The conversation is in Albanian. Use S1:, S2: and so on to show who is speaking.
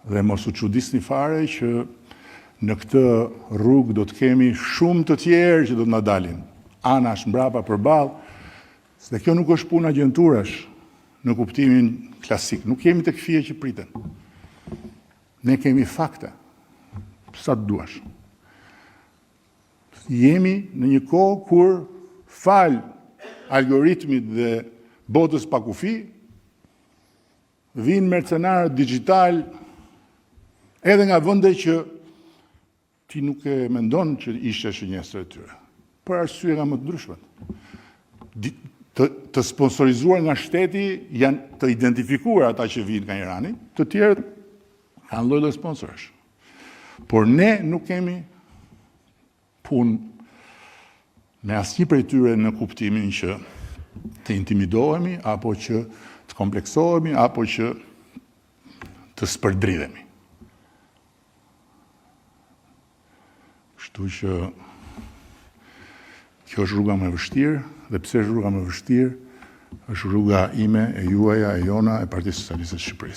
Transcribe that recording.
S1: Dhe mos u çudisni fare që në këtë rrugë do të kemi shumë të tjerë që do të na dalin anash mbrapa përballë, se kjo nuk është puna agjenturash në kuptimin klasik. Nuk jemi tek fije që priten. Ne kemi fakte, sa të duash. Jemi në një kohë kur fal algoritmit dhe botës pa kufi, vinë mercenarët digjital edhe nga vende që ti nuk e mendon që ishte shënjestër e tyre, për arsye nga më të ndryshmet. Të sponsorizuar nga shteti janë të identifikuar ata që vinë nga Irani, të tjerët kanë lloj-lloj sponsorësh. Por ne nuk kemi punë me asnjë prej tyre në kuptimin që të intimidohemi, apo që të kompleksohemi, apo që të spërdridhemi. Kështu që kjo është rruga më e vështirë, dhe pse është rruga më e vështirë, është rruga ime, e juaja, e jona, e Partisë Socialiste të Shqipërisë.